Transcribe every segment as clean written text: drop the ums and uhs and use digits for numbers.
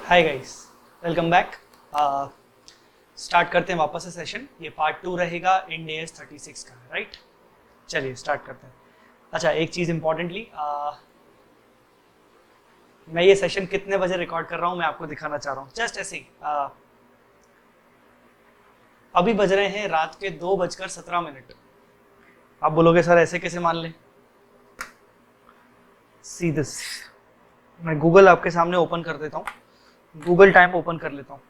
Hi guys, welcome back. Start करते हैं वापस से सेशन। ये पार्ट 2 रहेगा इंड AS 36 का, राइट? चलिए स्टार्ट करते हैं। अच्छा, एक चीज़ इंपॉर्टेंटली, मैं ये सेशन कितने बजे रिकॉर्ड कर रहा हूँ मैं आपको दिखाना चाह रहा हूँ। जस्ट ऐसे ही अभी बज रहे हैं रात के 2:17। आप बोलोगे सर ऐसे कैसे मान लें? सीधे मैं गूगल आपके सामने ओपन कर देता हूँ, गूगल टाइम ओपन कर लेता हूँ।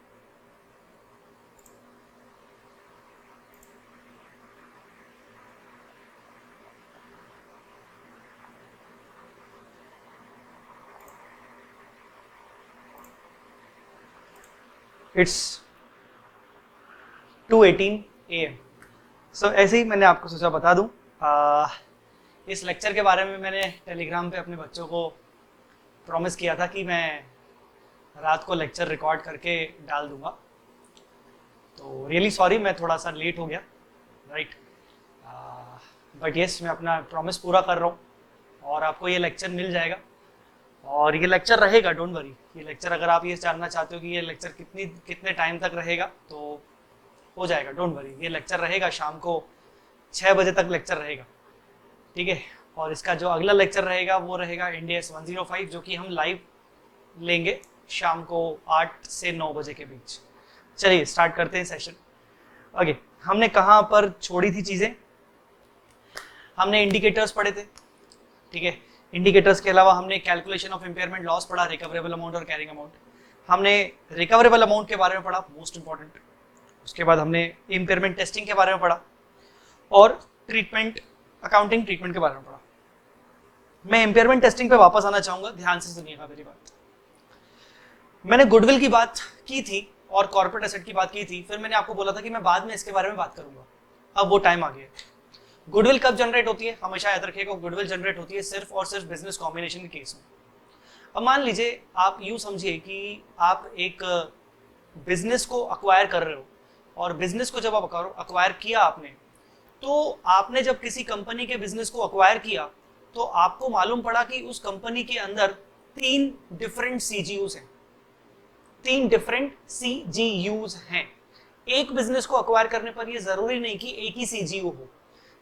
It's 2:18 AM। सो ऐसे ही मैंने आपको सोचा बता दूं। इस लेक्चर के बारे में मैंने टेलीग्राम पे अपने बच्चों को प्रॉमिस किया था कि मैं रात को लेक्चर रिकॉर्ड करके डाल दूंगा। तो रियली सॉरी, मैं थोड़ा सा लेट हो गया, राइट? बट यस, मैं अपना प्रॉमिस पूरा कर रहा हूँ और आपको ये लेक्चर मिल जाएगा। और ये लेक्चर रहेगा, डोंट वरी। ये लेक्चर अगर आप ये जानना चाहते हो कि ये लेक्चर कितने टाइम तक रहेगा तो हो जाएगा, डोंट वरी। ये लेक्चर रहेगा शाम को 6 बजे तक लेक्चर रहेगा, ठीक है? और इसका जो अगला लेक्चर रहेगा वो रहेगा इंड AS 105, जो कि हम लाइव लेंगे शाम को 8 से 9 बजे के बीच। चलिए स्टार्ट करते हैं सेशन। ओके, हमने कहाँ पर छोड़ी थी चीज़ें? हमने इंडिकेटर्स पढ़े थे, ठीक है? इंडिकेटर्स के अलावा हमने कैलकुलेशन ऑफ इम्पेयरमेंट लॉस पढ़ा, रिकवरेबल अमाउंट और कैरिंग अमाउंट। हमने रिकवरेबल अमाउंट के बारे में पढ़ा, मोस्ट इंपॉर्टेंट। उसके बाद हमने इम्पेयरमेंट टेस्टिंग के बारे में पढ़ा और ट्रीटमेंट, अकाउंटिंग ट्रीटमेंट के बारे में पढ़ा। मैं इम्पेयरमेंट टेस्टिंग पे वापस आना चाहूंगा, ध्यान से सुनिएगा मेरी बात। मैंने गुडविल की बात की थी और कॉर्पोरेट एसेट की बात की थी, फिर मैंने आपको बोला था कि मैं बाद में इसके बारे में बात करूंगा। अब वो टाइम आ गया। गुडविल कब जनरेट होती है? हमेशा याद रखिएगा, गुडविल जनरेट होती है सिर्फ और सिर्फ बिजनेस कॉम्बिनेशन के केस में। अब मान लीजिए, आप यूं समझिए कि आप एक बिजनेस को अक्वायर कर रहे हो, और बिजनेस को जब आप अक्वायर किया आपने, तो आपने जब किसी कंपनी के बिजनेस को अक्वायर किया तो आपको मालूम पड़ा कि उस कंपनी के अंदर 3 डिफरेंट CGUs हैं। 3 डिफरेंट CGUs हैं। एक बिजनेस को अक्वायर करने पर यह जरूरी नहीं कि एक ही CGU हो।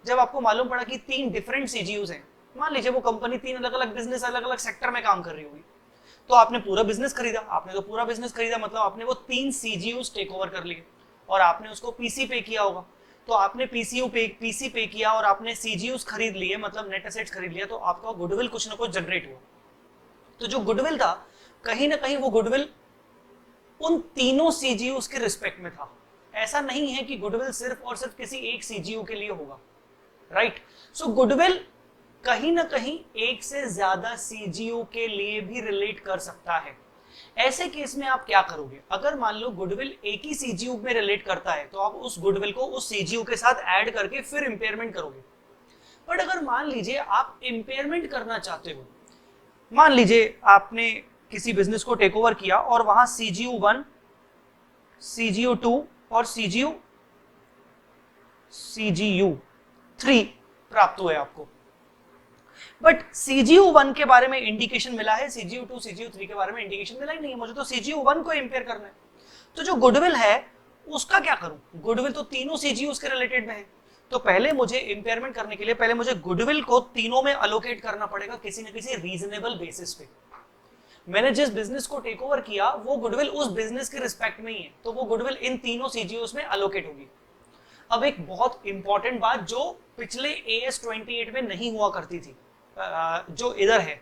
जब आपको मालूम पड़ा कि 3 डिफरेंट CGUs हैं, मान लीजिए वो कंपनी 3 अलग अलग बिजनेस, अलग अलग सेक्टर में काम कर रही होगी, तो आपने पूरा बिजनेस खरीदा। आपने तो पूरा बिजनेस खरीदा मतलब आपने वो 3 CGUs टेक ओवर कर लिए और आपने उसको PC पे किया होगा। तो आपने PC पे किया और आपने CGUs खरीद लिए, मतलब नेट एसेट्स खरीद लिया, तो आपका गुडविल कुछ ना कुछ जनरेट हुआ। तो जो गुडविल था, कहीं ना कहीं वो गुडविल उन तीनों CGUs के रिस्पेक्ट में था। ऐसा नहीं है कि गुडविल सिर्फ और सिर्फ किसी एक CGU के लिए होगा, राइट? सो गुडविल कहीं ना कहीं एक से ज्यादा CGU के लिए भी रिलेट कर सकता है। ऐसे केस में आप क्या करोगे? अगर मान लो गुडविल एक ही CGU में रिलेट करता है, तो आप उस गुडविल को उस CGU के साथ ऐड करके फिर इंपेयरमेंट करोगे। बट अगर मान लीजिए आप इंपेयरमेंट करना चाहते हो, मान लीजिए आपने किसी बिजनेस को टेक ओवर किया और वहां CGU 1, CGU 2 और CGU 3 प्राप्त हुए आपको। बट CGU 1 के बारे में इंडिकेशन मिला है, CGU 2, CGU 3 के बारे में इंडिकेशन मिला ही नहीं है। मुझे तो CGU 1 को इंपेयर करना है। तो जो गुडविल है उसका क्या करूं? गुडविल तो तीनों CGUs के रिलेटेड में है, तो पहले मुझे इंपेयरमेंट करने के लिए पहले मुझे गुडविल को तीनों में अलोकेट करना पड़ेगा किसी न किसी रीजनेबल बेसिस पे। मैंने जिस बिजनेस को टेक ओवर किया वो गुडविल उस बिजनेस के रिस्पेक्ट में ही है, तो वो गुडविल इन तीनों CGUs में अलोकेट होगी। अब एक बहुत इंपॉर्टेंट बात जो पिछले AS 28 में नहीं हुआ करती थी, जो इधर है,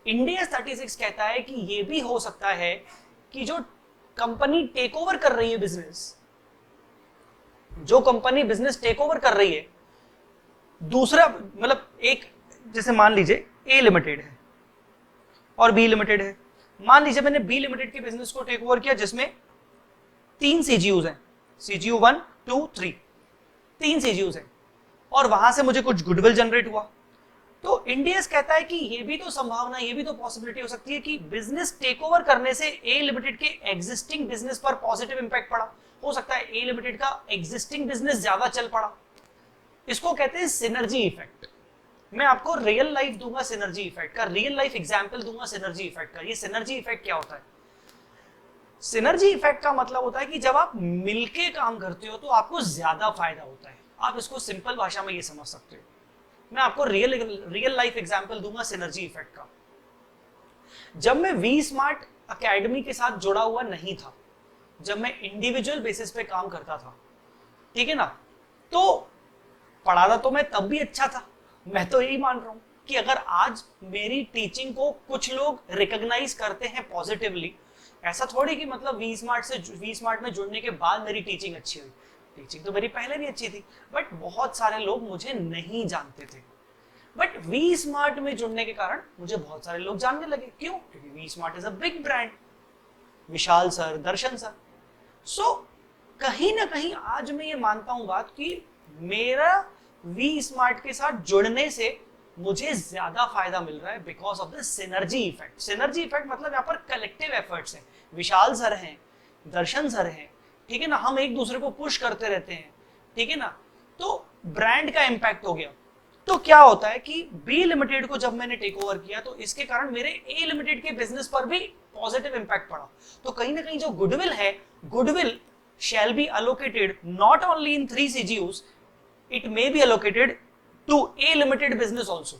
इंड AS 36 कहता है कि ये भी हो सकता है कि जो कंपनी टेक ओवर कर रही है बिजनेस, जो कंपनी बिजनेस टेक ओवर कर रही है, दूसरा मतलब एक, जैसे मान लीजिए A लिमिटेड है और B लिमिटेड है। मान लीजिए मैंने B लिमिटेड के बिजनेस को टेक ओवर किया जिसमें 3 CGUs हैं, CGU 1, 2, 3, 3 CGUs हैं, और वहां से मुझे कुछ गुडविल जनरेट हुआ। तो इंड AS कहता है कि ये भी तो संभावना, ये भी तो पॉसिबिलिटी हो सकती है कि बिजनेस टेक ओवर करने से A लिमिटेड के एग्जिस्टिंग बिजनेस पर पॉजिटिव इंपैक्ट पड़ा। हो सकता है A लिमिटेड का एग्जिस्टिंग बिजनेस ज्यादा चल पड़ा। इसको कहते हैं सिनर्जी इफेक्ट। मैं आपको रियल लाइफ दूंगा सिनर्जी इफेक्ट का, रियल लाइफ एग्जांपल दूंगा सिनर्जी इफेक्ट का। ये सिनर्जी इफेक्ट क्या होता है? सिनर्जी इफेक्ट का मतलब होता है कि जब आप मिलके काम करते हो तो आपको ज्यादा फायदा होता है। आप इसको सिंपल भाषा में ये समझ सकते हो। मैं आपको रियल लाइफ एग्जांपल दूंगा सिनर्जी इफेक्ट का। जब मैं वी स्मार्ट अकेडमी के साथ जुड़ा हुआ नहीं था, जब मैं इंडिविजुअल बेसिस पे काम करता था, ठीक है ना, तो पढ़ाता तो मैं तब भी अच्छा था। मैं तो यही मान रहा हूं कि अगर आज मेरी टीचिंग को कुछ लोग रिकॉग्नाइज करते हैं पॉजिटिवली, ऐसा थोड़ी कि मतलब वी स्मार्ट में जुड़ने के बाद मेरी टीचिंग अच्छी हुई। टीचिंग तो मेरी पहले भी अच्छी थी, बट बहुत सारे लोग मुझे नहीं जानते थे। बट वी स्मार्ट में जुड़ने के कारण मुझे बहुत सारे लोग जानने लगे। क्यों? क्योंकि V smart is a big brand. Vishal sir, Darshan sir. So कहीं ना कहीं आज मैं ये मानता हूं बात कि मेरा वी स्मार्ट के साथ जुड़ने से मुझे ज्यादा फायदा मिल रहा है because of the synergy effect. Synergy effect मतलब यहाँ पर कलेक्टिव एफर्ट्स हैं। विशाल सर हैं, दर्शन सर हैं, ठीक है ना, हम एक दूसरे को पुश करते रहते हैं, ठीक है ना, तो ब्रांड का इंपैक्ट हो गया। तो क्या होता है कि बी लिमिटेड को जब मैंने टेक ओवर किया तो इसके कारण मेरे ए लिमिटेड के बिजनेस पर भी पॉजिटिव इंपैक्ट पड़ा। तो कहीं ना कहीं जो गुडविल है, goodwill shall be allocated not only in 3 CGUs, it may be allocated to A limited business also।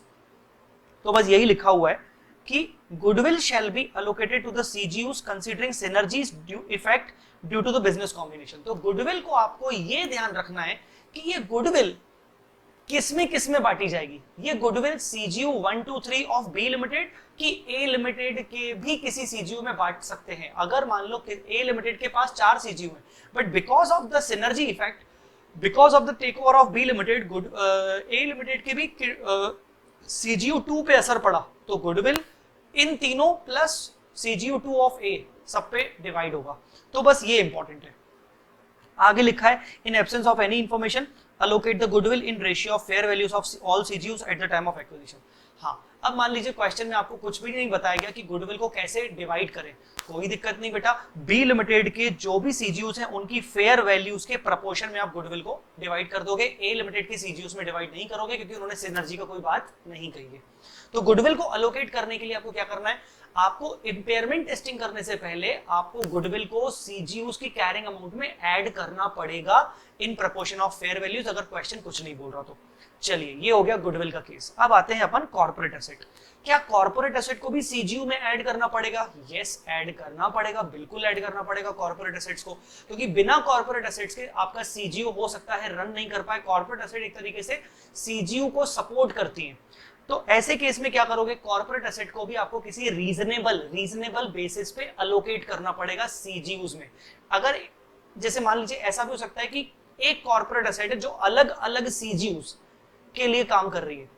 तो बस यही लिखा हुआ है कि goodwill shall be allocated to the CGUs considering synergies effect due to the business combination। तो goodwill को आपको ये ध्यान रखना है कि ये goodwill किसमें बांटी जाएगी। ये goodwill CGU 1, 2, 3 of B limited की ए लिमिटेड के भी किसी CGU में बांट सकते हैं। अगर मान लो कि ए लिमिटेड के पास 4 CGU है, but because of the synergy effect, because of the take over of B limited, A limited के भी CGU 2 पे असर पड़ा, तो गुडविल इन तीनों प्लस CGU 2 ऑफ ए सब पे डिवाइड होगा। तो बस ये इंपॉर्टेंट है। आगे लिखा है in absence of any information allocate the goodwill in ratio of fair values of all CGUs at the time of acquisition। हाँ, अब मान लीजिए क्वेश्चन में आपको कुछ भी नहीं बताया गया कि गुडविल को कैसे डिवाइड करें। कोई दिक्कत नहीं बेटा, बी लिमिटेड के जो भी CGUs हैं उनकी फेयर वैल्यूज के प्रपोर्शन में आप गुडविल को डिवाइड कर दोगे। ए लिमिटेड के CGUs में डिवाइड नहीं करोगे क्योंकि उन्होंने सिनर्जी का कोई बात नहीं कही है। तो गुडविल को अलोकेट करने के लिए आपको क्या करना है, आपको इंपेयरमेंट टेस्टिंग करने से पहले आपको गुडविल को CGUs की कैरिंग अमाउंट में ऐड करना पड़ेगा in proportion of fair values, अगर क्वेश्चन कुछ नहीं बोल रहा तो। चलिए, ये हो गया गुडविल का केस। अब आते हैं अपन कॉर्पोरेट एसेट। क्या कॉर्पोरेट एसेट को भी CGU में ऐड करना पड़ेगा? यस, ऐड करना पड़ेगा, बिल्कुल ऐड करना पड़ेगा कॉर्पोरेट एसेट्स को, क्योंकि बिना कॉर्पोरेट एसेट्स के आपका CGU हो सकता है रन नहीं कर पाए। कॉर्पोरेट एसेट एक तरीके से CGU को सपोर्ट करती है। तो ऐसे केस में क्या करोगे, कॉर्पोरेट एसेट को भी आपको किसी रीजनेबल बेसिस पे अलोकेट करना पड़ेगा CGUs में। अगर जैसे मान लीजिए ऐसा भी हो सकता है कि एक कॉर्पोरेट एसेट है जो अलग अलग CGUs के लिए काम कर रही है।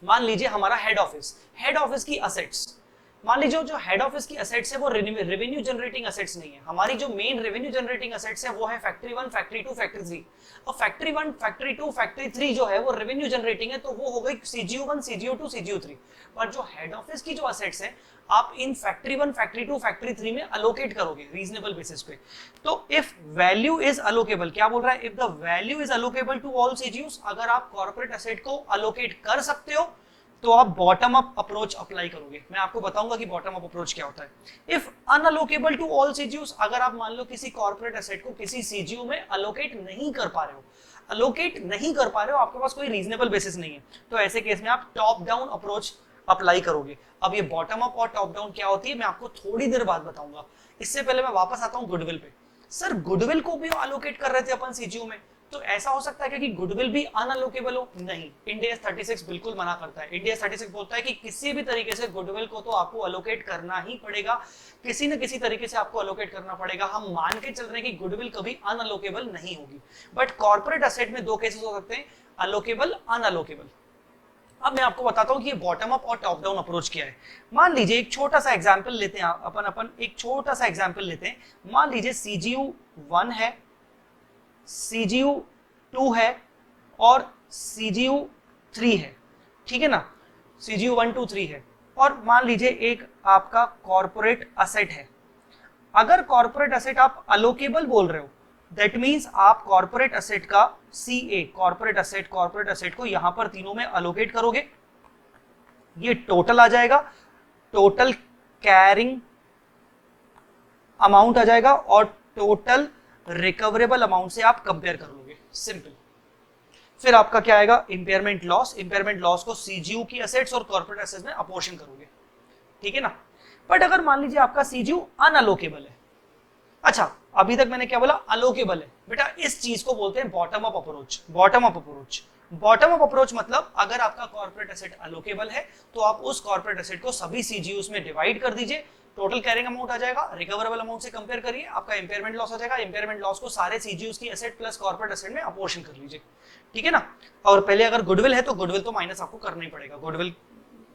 मान लीजिए हमारा हेड ऑफिस की असेट्स, मान लीजिए जो हेड ऑफिस की असेट्स है वो रेवेन्यू जनरेटिंग असेट्स नहीं है। हमारी जो मेन रेवेन्यू जनरेटिंग असेट्स है वो है फैक्ट्री 1, फैक्ट्री 2, फैक्ट्री 3। और फैक्ट्री 1, फैक्ट्री 2, फैक्ट्री 3 जो है वो रेवेन्यू जनरेटिंग है, तो वो हो गई CGU 1, CGU 2, CGU 3। पर जो हेड ऑफिस की जो असेट्स है आप इन फैक्ट्री 1, फैक्ट्री 2, फैक्ट्री 3 में अलोकेट करोगे रीजनेबल बेसिस पे। तो इफ वैल्यू इज अलोकेबल, क्या बोल रहा है, if the value is allocable to all CGUs, अगर आप कॉर्पोरेट एसेट को अलोकेट कर सकते हो तो आप बॉटम अप अप्रोच अप्लाई करोगे। मैं आपको बताऊंगा कि बॉटम अप अप्रोच क्या होता है। If unallocable to all CGUs, अगर आप मान लो किसी कॉर्पोरेट एसेट को किसी CGU में अलोकेट नहीं कर पा रहे हो, आपके पास कोई रीजनेबल बेसिस नहीं है, तो ऐसे केस में आप टॉप डाउन अप्रोच अप्लाई करोगे। अब ये बॉटम अप और टॉप डाउन क्या होती है मैं आपको थोड़ी देर बाद बताऊंगा। इससे पहले मैं वापस आता हूं गुडविल पे। सर गुडविल को भी अलोकेट कर रहे थे अपन CGU में, तो ऐसा हो सकता है कि गुडविल भी अनअलोकेबल हो? नहीं, इंड AS 36 बिल्कुल मना करता है। इंड AS 36 बोलता है कि किसी भी तरीके से गुडविल को तो आपको अलोकेट करना ही पड़ेगा, किसी न किसी तरीके से आपको अलोकेट करना पड़ेगा। हम मान के चल रहे हैं कि गुडविल कभी अनअलोकेबल नहीं होगी, बट कॉर्पोरेट एसेट में दो केसेस हो सकते हैं, अलोकेबल, अनअलोकेबल। अब मैं आपको बताता हूं कि ये बॉटम अप और टॉप डाउन अप्रोच क्या है। मान लीजिए एक छोटा सा एग्जांपल लेते हैं, अपन एक छोटा सा एग्जांपल लेते हैं। मान लीजिए CGU 1 है, CGU 2 है और CGU 3 है, ठीक है ना, CGU 1, 2, 3 है, और मान लीजिए एक आपका कॉर्पोरेट असेट है। अगर कॉर्पोरेट असेट आप अलोकेबल बोल रहे हो, दैट मींस आप कॉर्पोरेट असेट का CA, कॉर्पोरेट असेट को यहां पर तीनों में अलोकेट करोगे। ये टोटल आ जाएगा, टोटल कैरिंग अमाउंट आ जाएगा और टोटल रिकवरेबल अमाउंट से आप कंपेयर कर लोगे, सिंपल। फिर आपका क्या आएगा, इंपेयरमेंट लॉस। इंपेयरमेंट लॉस को सीजीयू की एसेट्स और कॉर्पोरेट एसेट्स में अपोर्शन करोगे, ठीक है ना। बट अगर मान लीजिए आपका सीजीयू अनअलोकेबल है, अच्छा अभी तक मैंने क्या बोला, अलोकेबल है बेटा, इस चीज को बोलते हैं bottom up approach. Bottom up approach, bottom up approach मतलब अगर आपका कॉर्पोरेट एसेट अलोकेबल है तो आप उस कॉर्पोरेट एसेट को सभी सीजीयूज में डिवाइड कर दीजिए, टोटल कैरिंग अमाउंट आ जाएगा, रिकवरेबल अमाउंट से कंपेयर करिए, आपका इंपेयरमेंट लॉस आ जाएगा, इंपेयरमेंट लॉस को सारे सीजीयूज की एसेट प्लस कॉर्पोरेट एसेट में अपोर्शन कर लीजिए, ठीक है ना। और पहले अगर गुडविल है तो गुडविल तो माइनस आपको करना ही पड़ेगा, गुडविल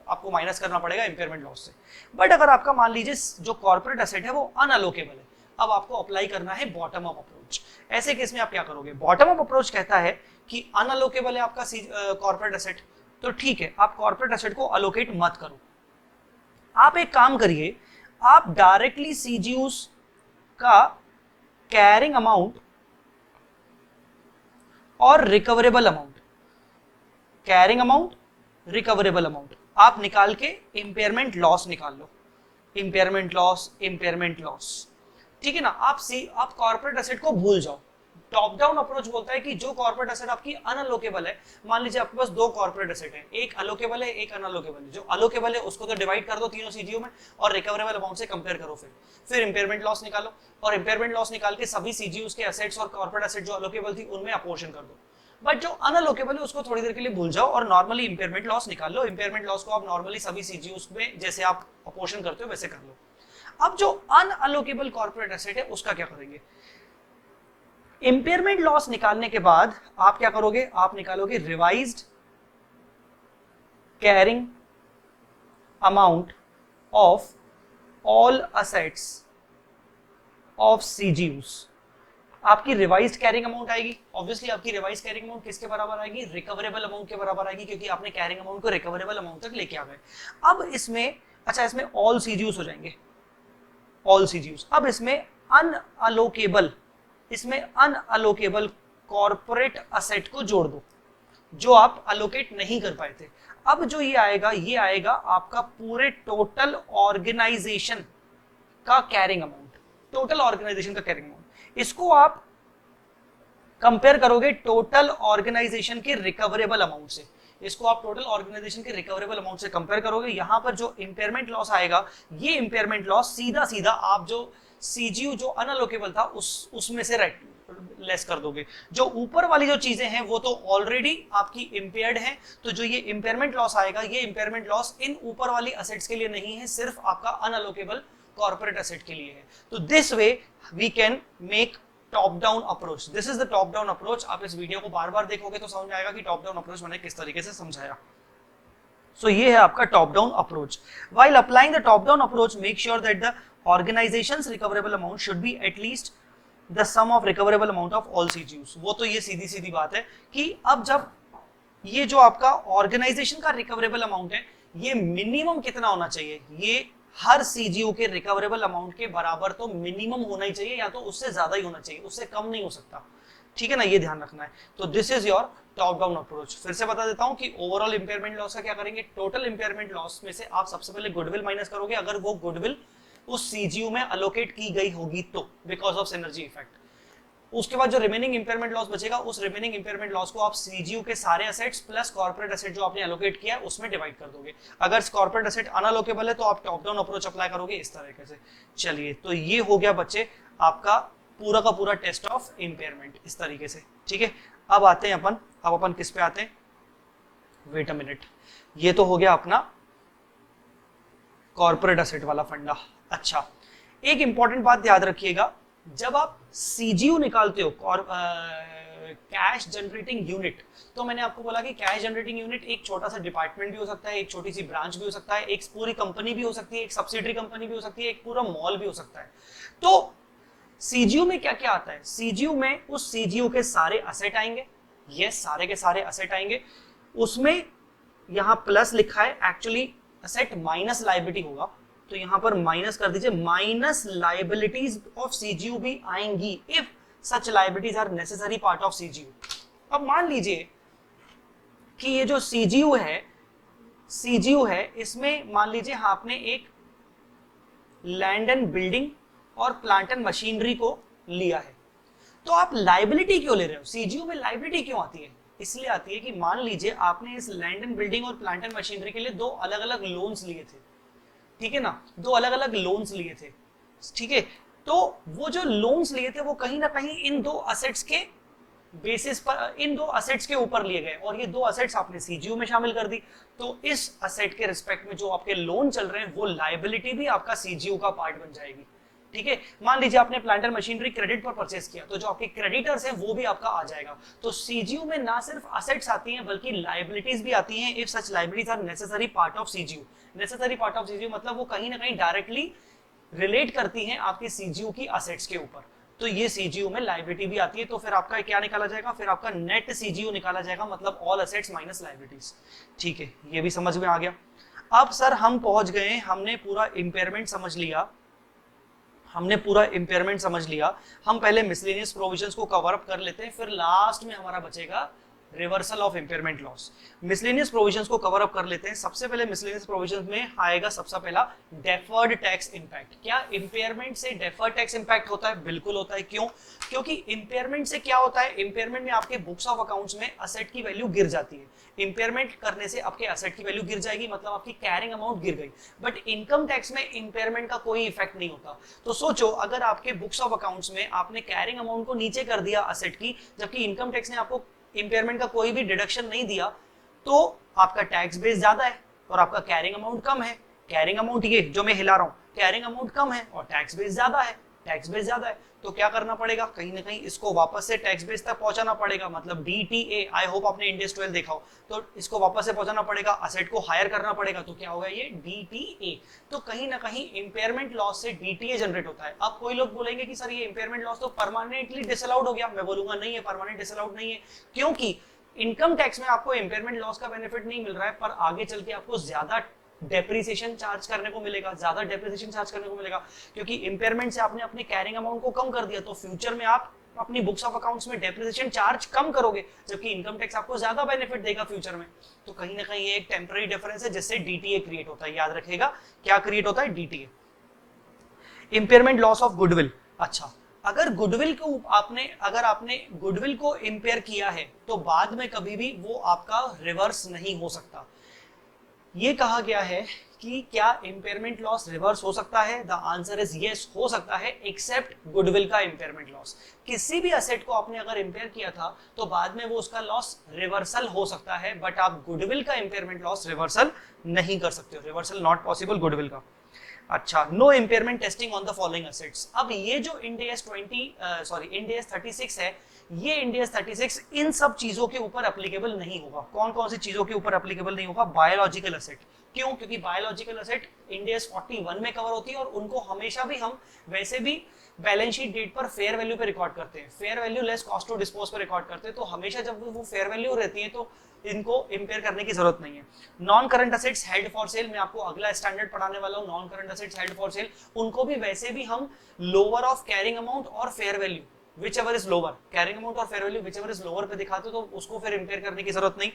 आपको माइनस करना पड़ेगा इंपेयरमेंट लॉस से। बट अगर आपका मान लीजिए जो कॉर्पोरेट एसेट है वो अनअलोकेबल है, अब आपको अप्लाई करना है बॉटम अप अप्रोच। ऐसे केस में आप क्या करोगे, बॉटम अप अप्रोच कहता है कि अनअलोकेबल है आपका कॉर्पोरेट एसेट, तो ठीक है आप कॉर्पोरेट एसेट को अलोकेट मत करो, आप एक काम करिए, आप डायरेक्टली सीजीयूज का कैरिंग अमाउंट और recoverable amount, carrying amount recoverable amount आप निकाल के इंपेयरमेंट लॉस निकाल लो, इंपेयरमेंट लॉस, इंपेयरमेंट लॉस, ठीक है ना। आप कॉर्पोरेट एसेट को भूल जाओ। टॉप डाउन अप्रोच बोलता है कि जो कॉर्पोरेट एसेट आपकी अनअलोकेबल है, मान लीजिए आपके पास दो कॉर्पोरेट एसेट है, एक अलोकेबल है एक अनअलोकेबल है, जो अलोकेबल है उसको तो डिवाइड कर दो तीनों सीजीयू में और रिकवरेबल अमाउंट से कंपेयर करो, फिर इंपेयरमेंट लॉस निकालो और इंपेयरमेंट लॉस निकाल के सभी सीजीयूज के एसेट्स और कॉर्पोरेट एसेट जो अलोकेबल थी उनमें अपोर्शन कर दो। बट जो अनअलोकेबल है उसको थोड़ी देर के लिए भूल जाओ और नॉर्मली इंपेयरमेंट लॉस निकाल लो। इंपेयरमेंट लॉस को आप नॉर्मली सभी सीजीयूज में जैसे आप अपोर्शन करते हो वैसे कर लो। अब जो अनअलोकेबल कॉर्पोरेट एसेट है उसका क्या करेंगे, इंपेयरमेंट लॉस निकालने के बाद आप क्या करोगे, आप निकालोगे revised carrying amount of all assets of CGUs. आपकी रिवाइज्ड कैरिंग अमाउंट आएगी, ऑब्वियसली आपकी रिवाइज्ड कैरिंग अमाउंट किसके बराबर आएगी, रिकवरेबल अमाउंट के बराबर आएगी, क्योंकि आपने कैरिंग अमाउंट को रिकवरेबल अमाउंट तक लेके आ गए। अब इसमें अच्छा, इसमें ऑल सीजीयूज हो जाएंगे, ऑल सीजीयूज। अब इसमें अनअलोकेबल, इसमें अनअलोकेबल कॉर्पोरेट असेट को जोड़ दो जो आप अलोकेट नहीं कर पाए थे। अब जो ये आएगा आपका पूरे टोटल ऑर्गेनाइजेशन का कैरिंग अमाउंट, टोटल ऑर्गेनाइजेशन का कैरिंग अमाउंट। इसको आप कंपेयर करोगे टोटल ऑर्गेनाइजेशन के रिकवरेबल अमाउंट से, इसको आप टोटल ऑर्गेनाइजेशन के रिकवरेबल अमाउंट से कंपेयर करोगे। यहां पर जो इंपेयरमेंट लॉस आएगा, ये इंपेयरमेंट लॉस सीधा सीधा आप जो सीजीयू जो अनअलोकेबल था उसमें से लेस कर दोगे। जो ऊपर वाली जो चीजें हैं वो तो ऑलरेडी आपकी इंपेयर्ड हैं, तो जो ये इंपेयरमेंट लॉस आएगा, ये इंपेयरमेंट लॉस इन ऊपर वाली एसेट्स के लिए नहीं है, सिर्फ आपका अनअलोकेबल कॉर्पोरेट एसेट के लिए है। तो this way we can make top down approach. This is the top down approach. आप इस वीडियो को बार बार देखोगे तो समझ में आएगा कि टॉप डाउन अप्रोच मैंने किस तरीके से समझाया। सो ये है आपका top down approach. While applying the top down approach, make sure that the organisations recoverable amount should be at least the sum of recoverable amount of all CGUs. वो तो ये सीधी सीधी बात है कि अब जब ये जो आपका ऑर्गेनाइजेशन का रिकवरेबल अमाउंट है, ये मिनिमम कितना होना चाहिए, ये हर सीजीयू के रिकवरेबल अमाउंट के बराबर तो मिनिमम होना ही चाहिए, या तो उससे ज्यादा ही होना चाहिए, उससे कम नहीं हो सकता, ठीक है ना, ये ध्यान रखना है। तो this is your top down approach. फिर से बता देता हूं कि ओवरऑल इंपेयरमेंट लॉस का क्या करेंगे, टोटल इंपेयरमेंट लॉस में से आप सबसे पहले गुडविल माइनस करोगे, अगर वो गुडविल उस सीजीयू में अलोकेट की गई होगी तो, बिकॉज ऑफ सिनर्जी इफेक्ट। उसके बाद जो रिमेनिंग इंपेयरमेंट लॉस बचेगा, उस रिमेनिंग इंपेयरमेंट लॉस को आप सीजीयू के सारे एसेट्स प्लस कॉर्पोरेट एसेट जो आपने एलोकेट किया है उसमें डिवाइड कर दोगे। अगर कॉर्पोरेट एसेट अनअलोकेबल है तो आप टॉप डाउन अप्रोच अप्लाई करोगे इस तरीके से। चलिए, तो ये हो गया बच्चे आपका पूरा का पूरा टेस्ट ऑफ इंपेयरमेंट इस तरीके से, ठीक है। अब आते हैं अपन किस पे आते हैं, वेट अ मिनट, ये तो हो गया अपना कॉर्पोरेट एसेट वाला फंडा। अच्छा, एक इंपॉर्टेंट बात याद रखिएगा, जब आप सीजीयू निकालते हो कैश जनरेटिंग यूनिट, तो मैंने आपको बोला कि कैश जनरेटिंग यूनिट एक छोटा सा डिपार्टमेंट भी हो सकता है, एक छोटी सी ब्रांच भी हो सकता है, एक पूरी कंपनी भी हो सकती है, एक सब्सिडरी कंपनी भी हो सकती है, एक पूरा मॉल भी हो सकता है। तो सीजीयू में क्या क्या आता है, सीजीयू में उस सीजीयू के सारे असेट आएंगे, यस सारे के सारे असेट आएंगे, उसमें यहां प्लस लिखा है, एक्चुअली असेट माइनस लायबिलिटी होगा, तो यहां पर माइनस कर दीजिए, माइनस लायबिलिटीज ऑफ सीजीयू भी आएंगी if such liabilities are necessary part of CGU. अब मान लीजिए कि ये जो सीजीयू है इसमें मान लीजिए आपने एक लैंड एंड बिल्डिंग और प्लांट एंड मशीनरी को लिया है। तो आप लाइबिलिटी क्यों ले रहे हो? सीजीयू में लाइबिलिटी क्यों आती है? इसलिए आती है कि मान लीजिए आपने इस लैंड एंड बिल्डिंग और प्लांट एंड मशीनरी के लिए दो अलग अलग लोन्स लिए थे, ठीक है ना, दो अलग अलग लोन्स लिए थे, ठीक है। तो वो जो लोन्स लिए थे वो कहीं ना कहीं इन दो असेट्स के बेसिस पर, इन दो असेट्स के ऊपर लिए गए, और ये दो असेट्स आपने सीजीयू में शामिल कर दी। तो इस असेट के रिस्पेक्ट में जो आपके लोन चल रहे हैं वो लायबिलिटी भी आपका सीजीयू का पार्ट बन जाएगी, ठीक है। मान लीजिए आपने प्लांट एंड मशीनरी क्रेडिट पर परचेस किया, तो जो आपके क्रेडिटर्स हैं वो भी आपका आ जाएगा। तो सीजीयू में ना सिर्फ असेट्स आती हैं बल्कि लायबिलिटीज भी आती हैं, if such liabilities are necessary part of CGU. Necessary part of CGU मतलब वो कहीं ना कहीं डायरेक्टली रिलेट करती हैं आपके सीजीयू की असेट्स के ऊपर। तो ये सीजीयू में लायबिलिटी भी आती है। तो फिर आपका क्या निकाला जाएगा? फिर आपका नेट सीजीयू निकाला जाएगा, मतलब ऑल असेट्स माइनस लायबिलिटीज, ठीक है। ये भी समझ में आ गया। अब सर हम पहुंच गए, हमने पूरा इंपेयरमेंट समझ लिया, हम पहले मिसलेनियस प्रोविजंस को कवर अप कर लेते हैं, फिर लास्ट में हमारा बचेगा reversal of impairment loss. Miscellaneous provisions को कवर अप कर लेते हैं। सबसे पहले मिसलेनियस प्रोविजंस में आएगा सबसे पहला डेफर्ड टैक्स इंपैक्ट। क्या इंपेयरमेंट से डेफर्ड टैक्स इंपैक्ट होता है? बिल्कुल होता है। क्यों? क्योंकि इंपेयरमेंट से क्या होता है, इंपेयरमेंट में आपके बुक्स ऑफ अकाउंट्स में असेट की वैल्यू गिर जाती है। इंपेयरमेंट करने से आपके असेट की वैल्यू गिर जाएगी, मतलब आपकी कैरिंग अमाउंट गिर गई। बट इनकम टैक्स में इंपेयरमेंट का कोई इफेक्ट नहीं होता। तो सोचो, अगर आपके बुक्स ऑफ अकाउंट्स में आपने कैरिंग अमाउंट को नीचे कर दिया असेट की, जबकि इनकम टैक्स ने आपको इंपेयरमेंट का कोई भी डिडक्शन नहीं दिया, तो आपका टैक्स बेस ज्यादा है और आपका कैरिंग अमाउंट कम है। कैरिंग अमाउंट ये जो मैं हिला रहा हूं, कैरिंग अमाउंट कम है और टैक्स बेस ज्यादा है, तो क्या करना पड़ेगा? कहीं ना कहीं इसको वापस से टैक्स बेस तक पहुंचाना पड़ेगा, मतलब डीटीए। आई होप आपने इंडेक्स 12 देखा हो, तो इसको वापस से पहुंचाना पड़ेगा, असेट को हायर करना पड़ेगा, तो क्या होगा? ये डीटीए। तो कहीं ना कहीं इंपेयरमेंट लॉस से डीटीए जनरेट होता है। अब कोई लोग बोलेंगे कि सर ये इंपेयरमेंट लॉस तो परमानेंटली डिसअलाउड हो गया। मैं बोलूंगा नहीं है, परमानेंट डिसअलाउड नहीं है, क्योंकि इनकम टैक्स में आपको इंपेयरमेंट लॉस का बेनिफिट नहीं मिल रहा है, पर आगे चल के आपको ज्यादा डेप्रिसिएशन चार्ज करने को मिलेगा, क्योंकि इंपेयरमेंट से आपने अपने कैरिंग अमाउंट को कम कर दिया, तो फ्यूचर में आप अपनी बुक्स ऑफ अकाउंट्स में डेप्रिसिएशन चार्ज कम करोगे, जबकि इनकम टैक्स आपको ज्यादा बेनिफिट देगा फ्यूचर में। तो कहीं ना कहीं ये एक टेम्पररी डिफरेंस है जिससे डीटीए क्रिएट होता है। याद रखिएगा क्या क्रिएट होता है? DTA. Impairment loss of goodwill. अच्छा, अगर आपने गुडविल को इंपेयर किया है तो बाद में कभी भी वो आपका रिवर्स नहीं हो सकता। ये कहा गया है कि क्या इंपेयरमेंट लॉस रिवर्स हो सकता है? द आंसर इज यस, हो सकता है, एक्सेप्ट गुडविल का इंपेयरमेंट लॉस। किसी भी असेट को आपने अगर इंपेयर किया था तो बाद में वो उसका लॉस रिवर्सल हो सकता है, बट आप गुडविल का इंपेयरमेंट लॉस रिवर्सल नहीं कर सकते हो। रिवर्सल नॉट पॉसिबल गुडविल का। अच्छा, no impairment testing on the following assets. अब ये जो इंड AS 36 है, ये इंड AS 36 इन सब चीजों के ऊपर एप्लीकेबल नहीं होगा। कौन कौन सी चीजों के ऊपर एप्लीकेबल नहीं होगा? Biological asset. क्यों? क्योंकि बायोलॉजिकल एसेट इंड AS 41 में कवर होती है और उनको हमेशा भी हम वैसे भी बैलेंस शीट डेट पर फेयर वैल्यू पे रिकॉर्ड करते हैं, fair value less cost to dispose पर रिकॉर्ड करते हैं। तो हमेशा जब वो फेयर वैल्यू रहती है तो इनको इंपेयर करने की जरूरत नहीं है। Non current assets held for sale, मैं आपको अगला स्टैंडर्ड पढ़ाने वाला हूं। Non current assets held for sale, उनको भी वैसे भी हम लोअर ऑफ कैरिंग अमाउंट और fair value whichever is lower, carrying amount और fair value whichever is lower पे दिखाते हो, तो उसको फिर इंपेयर करने की जरूरत नहीं।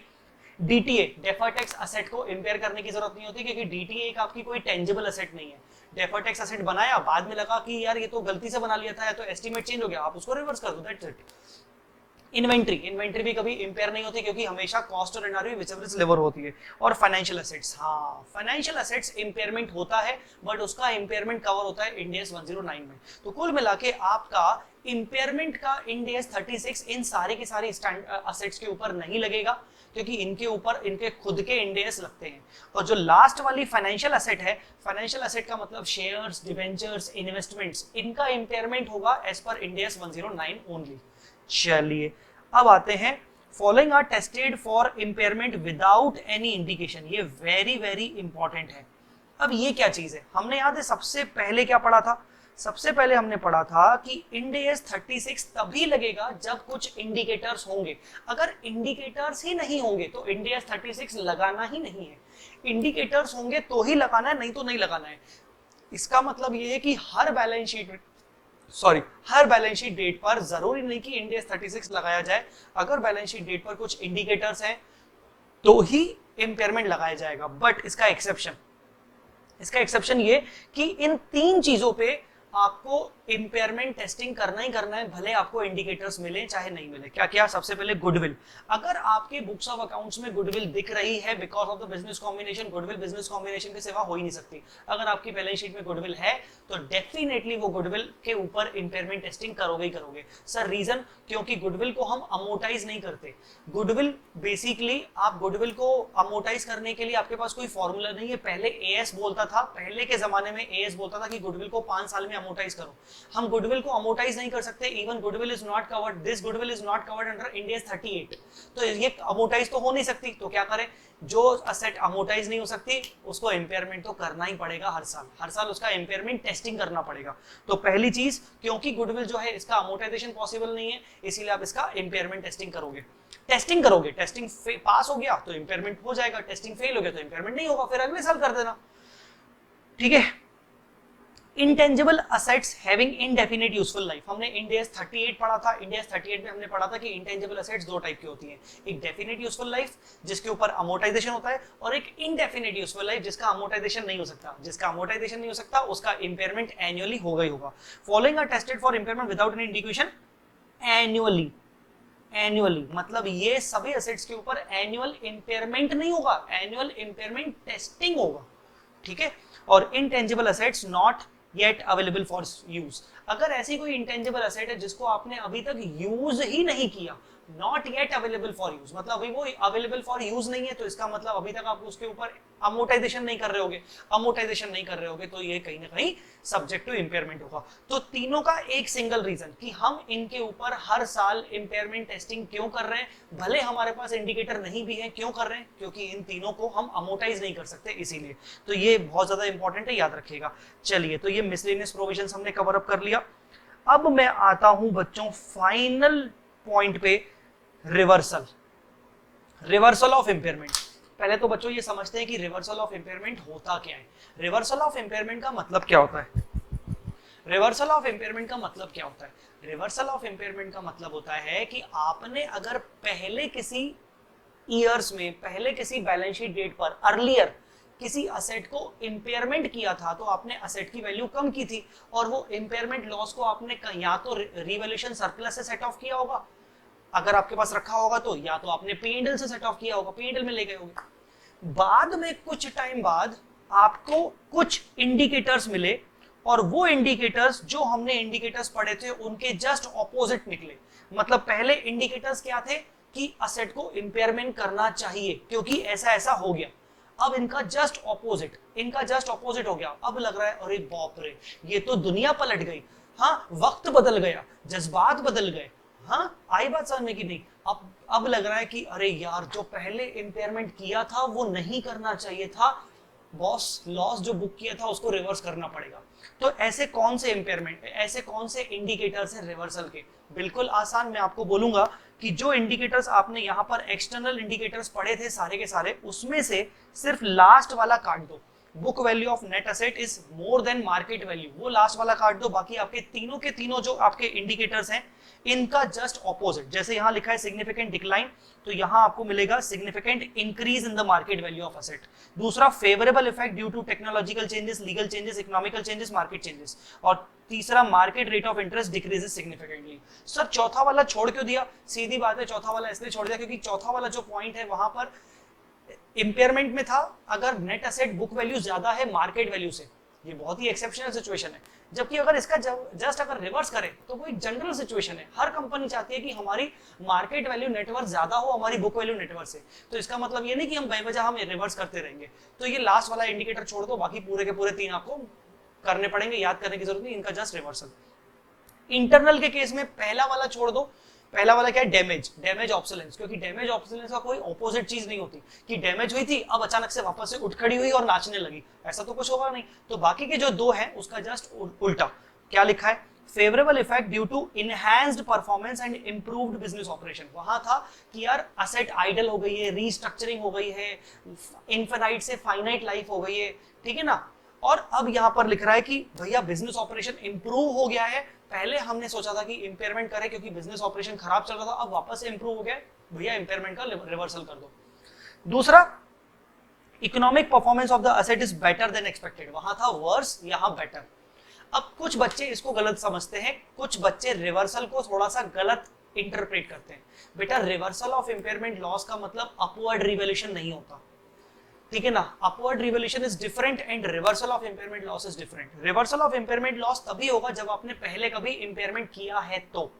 डीटीए, डेफर्ड टैक्स असेट को इंपेयर करने की जरूरत नहीं होती, क्योंकि डीटीए एक आपकी कोई टेंजिबल असेट नहीं है। डेफर्ड टैक्स असेट बनाया, बाद में लगा कि यार ये तो गलती से बना लिया था, या तो एस्टीमेट चेंज हो गया, आप उसको रिवर्स कर दो, दैट्स इट। इन्वेंट्री भी कभी इंपेयर नहीं होती, क्योंकि हमेशा कॉस्ट और एनआरवी व्हिचएवर इज लेवर होती है। और फाइनेंशियल एसेट्स, हाँ, फाइनेंशियल एसेट्स इंपेयरमेंट होता है, बट उसका इंपेयरमेंट कवर होता है इंड AS 109 में। तो कुल मिला के आपका इंपेयरमेंट का इंड AS 36 इन सारे के सारे असेट्स के ऊपर नहीं लगेगा, क्योंकि इनके ऊपर इनके खुद के इंड AS लगते हैं। और जो लास्ट वाली फाइनेंशियल एसेट है, फाइनेंशियल एसेट का मतलब शेयर्स, डिवेंचर्स, इन्वेस्टमेंट्स, इनका इंपेयरमेंट होगा as per Ind AS 109 only. चलिए अब आते हैं, following are tested for impairment without any indication. ये वेरी वेरी इंपॉर्टेंट है। अब ये क्या चीज है? हमने याद है सबसे पहले क्या पढ़ा था? सबसे पहले हमने पढ़ा था कि इंड AS 36 तभी लगेगा जब कुछ इंडिकेटर्स होंगे। अगर इंडिकेटर्स ही नहीं होंगे तो इंड AS 36 लगाना ही नहीं है। इंडिकेटर्स होंगे तो ही लगाना है, नहीं तो नहीं लगाना है। इसका मतलब ये है कि हर बैलेंस शीट डेट पर जरूरी नहीं कि इंड AS 36 लगाया जाए। अगर बैलेंस शीट डेट पर कुछ इंडिकेटर्स हैं तो ही इंपेयरमेंट लगाया जाएगा। बट इसका एक्सेप्शन ये कि इन तीन चीजों पे आपको इंपेयरमेंट टेस्टिंग करना ही करना है, भले आपको इंडिकेटर्स मिले चाहे नहीं मिले। क्या क्या? सबसे पहले गुडविल। अगर आपके बुक्स ऑफ अकाउंट्स में गुडविल दिख रही है because of the business combination, goodwill business combination के सिवा हो ही नहीं सकती। अगर आपकी बैलेंस शीट में गुडविल है तो डेफिनेटली वो गुडविल के ऊपर इंपेयरमेंट टेस्टिंग करोगे ही करोगे। Sir reason? क्योंकि गुडविल को हम अमोर्टाइज नहीं करते। गुडविल बेसिकली, आप गुडविल को अमोर्टाइज करने के लिए आपके पास कोई फॉर्मूला नहीं है। पहले एएस बोलता था, पहले के जमाने में एएस बोलता था कि गुडविल को 5 साल में अमोर्टाइज करो। हम गुडविल को अमोर्टाइज नहीं कर सकते। Even goodwill is not covered, this goodwill is not covered under India's 38। तो ये अमोर्टाइज तो हो नहीं सकती, तो क्या करें? जो असेट अमोर्टाइज नहीं हो सकती उसको इंपेयरमेंट तो करना ही पड़ेगा हर साल। हर साल उसका इंपेयरमेंट टेस्टिंग करना पड़ेगा। तो पहली चीज, क्योंकि गुडविल जो है इसका अमोर्टाइजेशन पॉसिबल नहीं है, इसीलिए आप इसका इंपेयरमेंट टेस्टिंग करोगे। टेस्टिंग करोगे, टेस्टिंग पास हो गया तो इंपेयरमेंट हो जाएगा, टेस्टिंग फेल हो गया तो इंपेयरमेंट नहीं होगा, फिर अगले साल कर देना। ठीक है। Intangible assets having indefinite useful life, हमने इंडियाज 38 पढ़ा था। इंडियाज 38 में हमने पढ़ा था कि इंटेंजिबल असेट्स दो टाइप की होती हैं, एक डेफिनिट यूजफुल लाइफ जिसके ऊपर अमोर्टाइजेशन होता है, और एक इनडेफिनिट यूजफुल लाइफ जिसका अमोर्टाइजेशन नहीं हो सकता। जिसका अमोर्टाइजेशन नहीं हो सकता उसका इंपेयरमेंट एनुअली होगा ही होगा। Following are tested for impairment without any indication annually. Annually मतलब ये सभी असेट्स के ऊपर एनुअल इंपेयरमेंट नहीं होगा, एनुअल इंपेयरमेंट टेस्टिंग होगा। ठीक है। और intangible assets not yet available for use, अगर ऐसी कोई इंटेंजिबल असेट है जिसको आपने अभी तक यूज ही नहीं किया, not yet available for use मतलब अभी वो अवेलेबल फॉर यूज नहीं है, तो इसका मतलब अभी तक आप उसके ऊपर अमोर्टाइजेशन नहीं कर रहे होगे। अमोर्टाइजेशन नहीं कर रहे होगे तो ये कहीं ना कहीं सब्जेक्ट टू इंपेयरमेंट होगा। तो तीनों का एक सिंगल रीजन कि हम इनके ऊपर हर साल इंपेयरमेंट टेस्टिंग क्यों कर रहे हैं, भले हमारे पास इंडिकेटर नहीं भी है, क्यों कर रहे हैं? क्योंकि इन तीनों को हम अमोर्टाइज नहीं कर सकते, इसीलिए। तो ये बहुत ज्यादा इंपॉर्टेंट है, याद रखिएगा। चलिए, तो ये मिसलेनियस प्रोविजंस हमने कवर अप कर लिया। अब मैं आता हूं बच्चों फाइनल पॉइंट पे, रिवर्सल। Reversal of impairment. पहले तो बच्चों ये समझते हैं कि रिवर्सल ऑफ इंपेयरमेंट होता क्या है। रिवर्सल ऑफ इंपेयरमेंट का मतलब क्या होता है? रिवर्सल ऑफ इंपेयरमेंट का मतलब क्या होता है? रिवर्सल ऑफ इंपेयरमेंट का मतलब होता है कि आपने अगर पहले किसी ईयर्स में, पहले किसी बैलेंस शीट डेट पर अर्लियर किसी असेट को इंपेयरमेंट किया था, तो आपने असेट की वैल्यू कम की थी, और वो इंपेयरमेंट लॉस को आपने या तो रिवैल्यूएशन सरप्लस से सेट ऑफ किया होगा, अगर आपके पास रखा होगा तो, या तो आपने P&L से सेट ऑफ किया होगा, P&L में ले गए होंगे। बाद में कुछ टाइम बाद आपको कुछ इंडिकेटर्स मिले, और वो इंडिकेटर्स जो हमने इंडिकेटर्स पढ़े थे उनके जस्ट ऑपोजिट निकले। मतलब पहले इंडिकेटर्स क्या थे कि असेट को इंपेयरमेंट करना चाहिए क्योंकि ऐसा ऐसा हो गया। अब इनका जस्ट ऑपोजिट, इनका जस्ट ऑपोजिट हो गया। अब लग रहा है अरे बाप रे, ये तो दुनिया पलट गई। हाँ, वक्त बदल गया, जज्बात बदल गए। हाँ, आई बात समझ में कि नहीं? अब लग रहा है कि अरे यार, जो पहले इंपेयरमेंट किया था वो नहीं करना चाहिए था, बॉस लॉस जो बुक किया था उसको रिवर्स करना पड़ेगा। तो ऐसे कौन से इंपेयरमेंट, ऐसे कौन से इंडिकेटर्स हैं रिवर्सल के? बिल्कुल आसान, मैं आपको बोलूंगा कि जो इंडिकेटर्स आपने यहाँ पर एक्सटर्नल इंडिकेटर्स पढ़े थे सारे के सारे, उसमें से सिर्फ लास्ट वाला काट दो, book value of net asset is more than market value, वो लास्ट वाला काट दो। बाकी आपके तीनों के तीनों जो आपके इंडिकेटर्स हैं इनका जस्ट ऑपोजिट। जैसे यहाँ लिखा है सिग्निफिकेंट डिक्लाइन, तो यहाँ आपको मिलेगा significant increase in the market value of asset. दूसरा, favourable effect due to technological changes, legal changes, economical changes, market changes. और तीसरा, market rate of interest decreases significantly. Sir चौथा वाला छोड़ क्यों दिया? सीधी बात है, चौथा वाला इसलिए छोड़ दिया क्योंकि चौथा वाला जो पॉइंट है वहां पर इंपेयरमेंट में था अगर नेट असेट बुक वैल्यू ज्यादा है मार्केट वैल्यू से, ये बहुत ही एक्सेप्शनल सिचुएशन है। जबकि अगर इसका जस्ट अगर रिवर्स करें तो वो एक जनरल सिचुएशन है। हर कंपनी चाहती है कि हमारी मार्केट वैल्यू नेटवर्थ ज्यादा हो हमारी बुक वैल्यू नेटवर्थ से। तो इसका मतलब ये नहीं कि हम बेवजह हम रिवर्स करते रहेंगे। तो ये लास्ट वाला इंडिकेटर छोड़ दो, बाकी पूरे के पूरे तीन आपको करने पड़ेंगे, याद करने की जरूरत नहीं, इनका जस्ट रिवर्सल। इंटरनल के केस में पहला वाला छोड़ दो। पहला वाला क्या है? डैमेज ऑब्सोलेंस, क्योंकि डैमेज ऑब्सोलेंस का कोई ऑपोजिट चीज नहीं होती कि डैमेज हुई थी अब अचानक से वापस से उठ खड़ी हुई और नाचने लगी, ऐसा तो कुछ होगा नहीं। तो बाकी के जो दो हैं उसका जस्ट उल्टा। क्या लिखा है? Favourable effect due to enhanced performance and improved business operation. वहां था कि यार असेट आइडल हो गई है, रीस्ट्रक्चरिंग हो गई है, इनफाइनाइट से फाइनाइट लाइफ हो गई है, ठीक है ना। और अब यहां पर लिख रहा है कि भैया बिजनेस ऑपरेशन इंप्रूव हो गया है। पहले हमने सोचा था कि इंपेयरमेंट करें क्योंकि बिजनेस ऑपरेशन खराब चल रहा था, अब वापस से इंप्रूव हो गया, भैया इंपेयरमेंट का रिवर्सल कर दो। दूसरा, economic performance of the asset is better than expected. वहां था वर्स, यहां बेटर। अब कुछ बच्चे इसको गलत समझते हैं, कुछ बच्चे रिवर्सल को थोड़ा सा गलत इंटरप्रेट करते हैं। बेटा रिवर्सल ऑफ इंपेयरमेंट लॉस का मतलब अपवर्ड रिवैल्यूएशन नहीं होता, ठीक है ना। Upward revaluation is different and reversal of impairment loss is different. Reversal of impairment loss तभी होगा जब आपने पहले कभी इंपेयरमेंट किया है। तो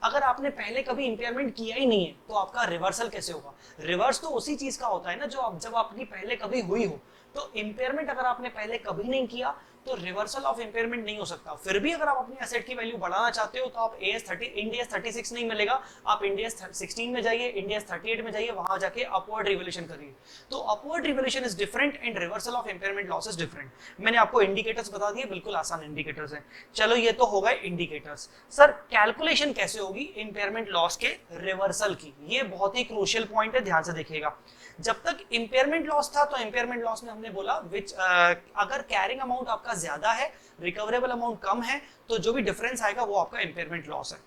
अगर आपने पहले कभी इंपेयरमेंट किया ही नहीं है तो आपका रिवर्सल कैसे होगा? रिवर्स तो उसी चीज का होता है ना जो आप जब आपकी पहले कभी हुई हो। तो इंपेयरमेंट अगर आपने पहले कभी नहीं किया तो रिवर्सल ऑफ इंपेयरमेंट नहीं हो सकता। फिर भी अगर आप अपनी एसेट की वैल्यू बढ़ाना चाहते हो तो आप इंड एस 36 नहीं मिलेगा, आप इंड एस 16 में जाइए, इंड एस 38 में जाइए, वहां जाके अपवर्ड रिवैल्यूएशन करिए। तो upward revaluation is different and reversal of impairment loss is different. मैंने आपको इंडिकेटर्स बता दिए, बिल्कुल आसान इंडिकेटर्स हैं। चलो ये तो हो गए इंडिकेटर्स। सर कैलकुलेशन कैसे होगी इंपेयरमेंट लॉस के रिवर्सल की? ये बहुत ही क्रूशियल पॉइंट है, ध्यान से देखिएगा। जब तक इंपेयरमेंट लॉस था तो इंपेयरमेंट लॉस में हमने बोला अगर कैरिंग अमाउंट आपका ज्यादा है, रिकवरेबल अमाउंट कम है, तो जो भी डिफरेंस आएगा वो आपका इंपेयरमेंट लॉस है।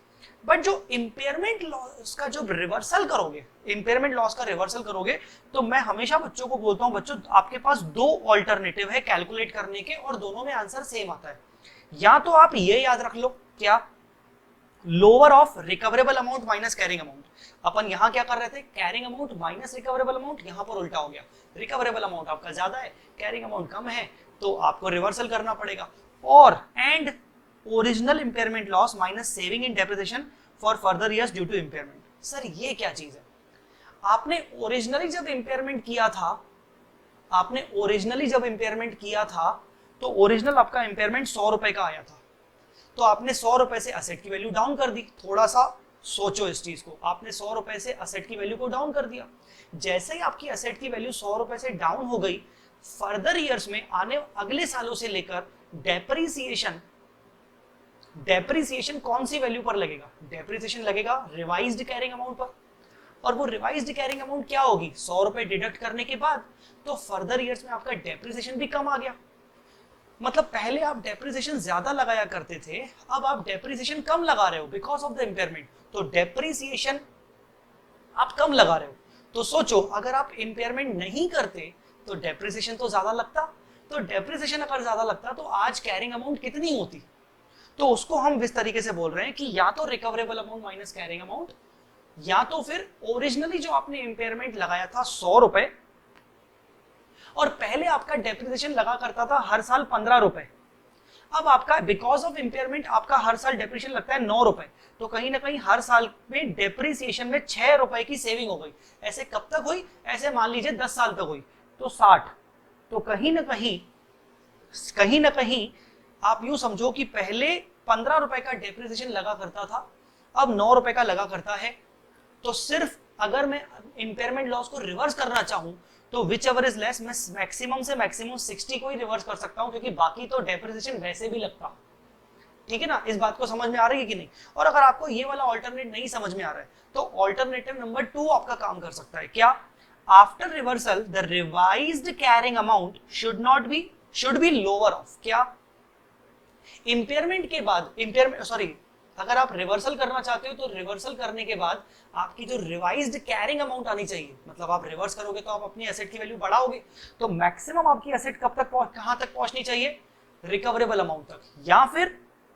बट जो इंपेयरमेंट लॉस का जो रिवर्सल करोगे, इंपेयरमेंट लॉस का रिवर्सल करोगे, तो मैं हमेशा बच्चों को बोलता हूं, बच्चों आपके पास दो ऑल्टरनेटिव है कैलकुलेट करने के और दोनों में आंसर सेम आता है। या तो आप ये याद रख लो, क्या lower of recoverable amount minus carrying amount. अपन यहां क्या कर रहे थे, carrying amount minus recoverable amount, यहां पर उल्टा हो गया। रिकवरेबल अमाउंट आपका ज्यादा है, कैरिंग अमाउंट कम है, तो आपको रिवर्सल करना पड़ेगा। और and original impairment loss minus saving in depreciation for further years due to impairment. Sir ये क्या चीज है? आपने ओरिजिनली जब इंपेयरमेंट किया था, आपने ओरिजिनली जब इंपेयरमेंट किया था तो ओरिजिनल आपका इंपेयरमेंट 100 रुपए का आया था, तो आपने 100 रुपए से असेट की वैल्यू डाउन कर दी। थोड़ा सा सोचो इस चीज को, आपने 100 रुपए से असेट की वैल्यू को डाउन कर दिया। जैसे ही आपकी असेट की वैल्यू 100 रुपए से डाउन हो गई, फर्दर ईयर्स में आने अगले सालों से लेकर डेप्रिसिएशन कौन सी वैल्यू पर लगेगा? डेप्रिसिएशन लगेगा रिवाइज्ड कैरिंग अमाउंट पर। और वो रिवाइज्ड कैरिंग अमाउंट क्या होगी? 100 रुपए डिडक्ट करने के बाद। तो फर्दर ईयर्स में आपका डेप्रिसिएशन भी कम आ गया। मतलब पहले आप डेप्रिसिएशन ज्यादा लगाया करते थे, अब आप डेप्रिसिएशन कम लगा रहे हो बिकॉज ऑफ द इंपेयरमेंट। तो डेप्रिसिएशन आप कम लगा रहे हो। तो सोचो अगर आप इंपेयरमेंट नहीं करते तो डेप्रिसिएशन तो ज्यादा लगता। तो डेप्रिसिएशन अगर ज्यादा लगता तो आज कैरिंग अमाउंट कितनी होती? तो उसको हम इस तरीके से बोल रहे हैं कि या तो recoverable amount minus carrying amount, या तो फिर ओरिजिनली जो आपने इंपेयरमेंट लगाया था 100 रुपए, और पहले आपका डेप्रिसिएशन लगा करता था हर साल 15 रुपए, अब आपका बिकॉज ऑफ इंपेयरमेंट आपका हर साल डेप्रिसिएशन लगता है 9 रुपए। तो कहीं ना कहीं हर साल में डेप्रिसिएशन में 6 रुपए की सेविंग हो गई। ऐसे कब तक हुई? ऐसे मान लीजिए 10 साल तक हुई तो 60। तो कहीं ना कहीं आप यूं समझो कि पहले 15 रुपए का डेप्रिसिएशन लगा करता था, अब 9 रुपए का लगा करता है। तो सिर्फ अगर मैं इंपेयरमेंट लॉस को रिवर्स करना चाहूं तो विच एवर इज लेस, मैं मैक्सिमम से मैक्सिमम 60 को ही रिवर्स कर सकता हूं, क्योंकि बाकी तो डेप्रिसिएशन वैसे भी लगता। ठीक है ना, इस बात को समझ में आ रही है कि नहीं? और अगर आपको ये वाला ऑल्टरनेट नहीं समझ में आ रहा है तो ऑल्टरनेटिव नंबर 2 आपका काम कर सकता है। क्या? After reversal the revised carrying amount should be lower of. क्या? इंपेयरमेंट के बाद अगर आप रिवर्सल करना चाहते हो तो रिवर्सल करने के बाद आपकी जो रिवाइज्ड कैरिंग अमाउंट आनी चाहिए, मतलब आप रिवर्स करोगे तो आप अपनी एसेट की वैल्यू बढ़ाओगे, तो मैक्सिमम आपकी एसेट कहां तक पहुंचनी चाहिए? रिकवरेबल अमाउंट तक, या फिर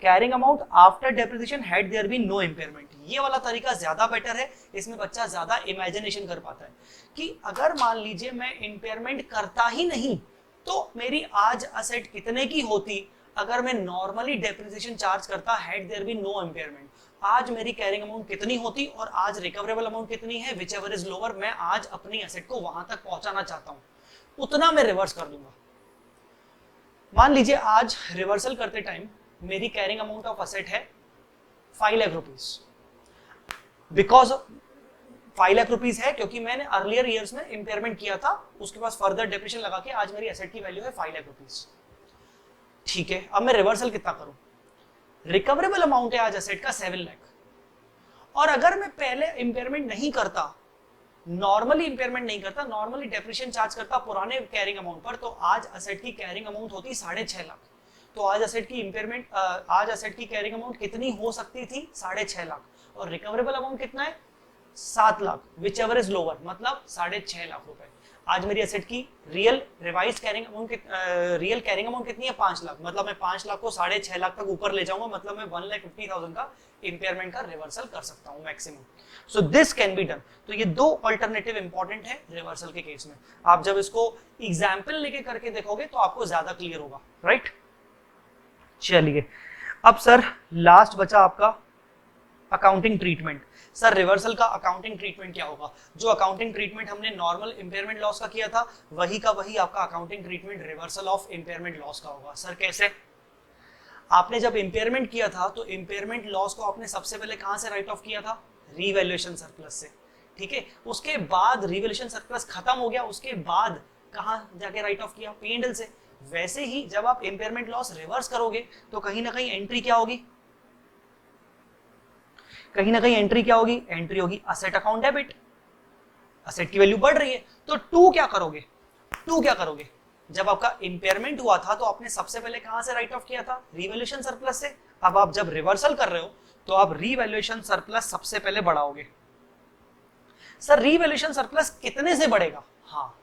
carrying amount after depreciation had there been no impairment. ये वाला तरीका ज्यादा बेटर है, इसमें बच्चा ज्यादा इमेजिनेशन कर पाता है कि अगर मान लीजिए मैं इंपेयरमेंट करता ही नहीं तो मेरी आज एसेट कितने की होती अगर मैं नॉर्मली डेप्रिसिएशन चार्ज करता had there been no impairment. आज मेरी कैरिंग अमाउंट कितनी होती और आज रिकवरेबल अमाउंट कितनी है, विच एवर इज लोअर, मैं आज अपनी एसेट को वहां तक पहुंचाना चाहता हूं, उतना मैं रिवर्स कर दूंगा। मान लीजिए आज रिवर्सल करते टाइम मेरी कैरिंग अमाउंट ऑफ एसेट है 5 lakh rupees, because 5 lakh rupees है क्योंकि मैंने अर्लियर ईयर्स में इंपेयरमेंट किया था, उसके पास फर्दर डेप्रिसिएशन लगा के आज मेरी एसेट की वैल्यू है 5 लाख रुपीज। ठीक है, अब मैं रिवर्सल कितना करूं? रिकवरेबल अमाउंट है आज एसेट का 7 लाख, और अगर मैं पहले इंपेयरमेंट नहीं करता, नॉर्मली इंपेयरमेंट नहीं करता, नॉर्मली डेप्रिसिएशन चार्ज करता पुराने कैरिंग अमाउंट पर, तो आज एसेट की कैरिंग अमाउंट होती 6.5 लाख। तो आज एसेट की कैरिंग अमाउंट कितनी हो सकती थी? 6.5 लाख। और रिकवरेबल अमाउंट कितना है? 7 lakh, which ever is lower, मतलब 6.5 लाख रुपए। आज मेरी एसेट की रियल रिवाइज कैरिंग अमाउंट कितनी है? 5 लाख। मतलब मैं 5 लाख को 6.5 लाख तक ऊपर ले जाऊंगा, मतलब मैं 1,50,000 का इंपेयरमेंट का रिवर्सल कर सकता हूं maximum. So this can be done. तो ये दो अल्टरनेटिव इंपॉर्टेंट है रिवर्सल के केस में। आप जब इसको एग्जाम्पल लेके करके देखोगे तो आपको ज्यादा क्लियर होगा, राइट? चलिए अब सर लास्ट बचा आपका अकाउंटिंग ट्रीटमेंट। सर रिवर्सल का अकाउंटिंग ट्रीटमेंट क्या होगा? जो अकाउंटिंग ट्रीटमेंट हमने नॉर्मल इंपेयरमेंट लॉस का किया था, वही का वही आपका accounting treatment reversal of impairment loss का होगा। सर कैसे? आपने जब इंपेयरमेंट किया था तो इंपेयरमेंट लॉस को आपने सबसे पहले कहां से राइट ऑफ किया था? रीवैल्यूएशन सरप्लस से, ठीक है? उसके बाद रीवैल्यूएशन सरप्लस खत्म हो गया, उसके बाद कहां जाके राइट ऑफ किया? P&L से। वैसे ही जब आप इंपेयरमेंट लॉस रिवर्स करोगे तो कहीं ना कहीं एंट्री क्या होगी? कहीं ना कहीं एंट्री क्या होगी? एंट्री होगी असेट अकाउंट डेबिट। असेट की वैल्यू बढ़ रही है तो टू क्या करोगे? जब आपका इंपेयरमेंट हुआ था तो आपने सबसे पहले कहां से राइट ऑफ किया था? रीवैल्यूएशन सरप्लस से। अब आप जब रिवर्सल कर रहे हो तो आप रीवैल्यूएशन सरप्लस सबसे पहले बढ़ाओगे। सर रीवैल्यूएशन सरप्लस कितने से बढ़ेगा? हाँ,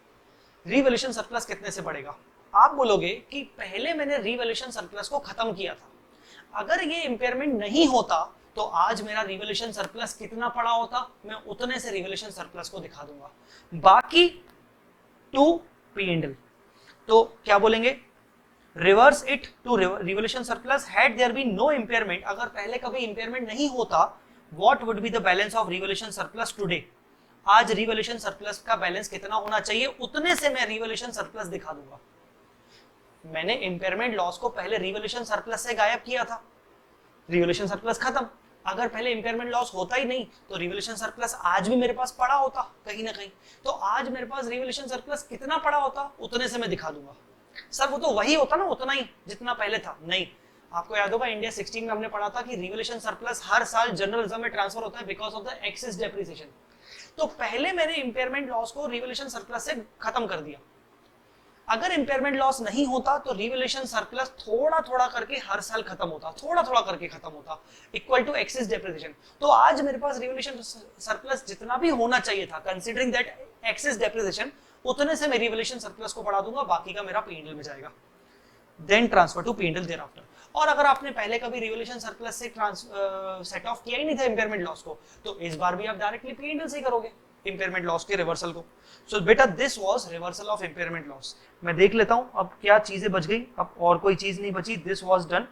रीवैल्यूएशन सरप्लस कितने से बढ़ेगा? आप बोलोगे कि पहले मैंने रीवैल्यूएशन सरप्लस को खत्म किया था, अगर ये इंपेयरमेंट नहीं होता तो आज मेरा रिवैल्यूएशन सरप्लस कितना पड़ा होता? मैं उतने से रिवैल्यूएशन सरप्लस को दिखा दूंगा। बाकी टू P&L। तो क्या बोलेंगे? Reverse it to revaluation surplus had there been no impairment. अगर पहले कभी इंपेयरमेंट नहीं होता, what would be the balance of revaluation surplus today? आज रिवैल्यूएशन सरप्लस का बैलेंस कितना होना चाहिए? उतने से मैं रिवैल्यूएशन सरप्लस दिखा दूंगा। मैंने इंपेयरमेंट लॉस को पहले रिवैल्यूएशन सरप्लस से गायब किया था, रिवैल्यूएशन सरप्लस खत्म। अगर पहले इंपेयरमेंट लॉस होता ही नहीं तो रिवैल्यूएशन सरप्लस आज भी मेरे पास पड़ा होता कहीं ना कहीं। तो आज मेरे पास रिवैल्यूएशन सरप्लस कितना पड़ा होता? उतने से मैं दिखा दूंगा। सर वो तो वही होता ना, उतना ही जितना पहले था। नहीं, आपको याद होगा इंडिया 16 में हमने पढ़ा था कि रिवैल्यूएशन सरप्लस हर साल जनरल रिजर्व में ट्रांसफर होता है because of the excess depreciation. तो पहले मैंने इंपेयरमेंट लॉस को रिवैल्यूएशन सरप्लस से खत्म कर दिया। अगर इंपेयरमेंट लॉस नहीं होता तो रिवैल्यूएशन सरप्लस थोड़ा थोड़ा करके हर साल खत्म होता, इक्वल टू एक्सेस डेप्रिसिएशन। तो आज मेरे पास रिवैल्यूएशन सरप्लस जितना भी होना चाहिए था कंसीडरिंग दैट एक्सेस डेप्रिसिएशन, उतने से मैं रिवैल्यूएशन सरप्लस को बढ़ा दूंगा, बाकी का मेरा P&L में जाएगा। Then transfer to P&L thereafter. और अगर आपने पहले कभी रिवैल्यूएशन सरप्लस से सेट ऑफ किया ही नहीं था इंपेयरमेंट लॉस को, तो इस बार भी आप डायरेक्टली P&L से ही करोगे इंपेयरमेंट लॉस के रिवर्सल को। सो बेटा this was reversal of impairment loss. मैं देख लेता हूं अब क्या चीजें बच गई, अब और कोई चीज नहीं बची। This was done.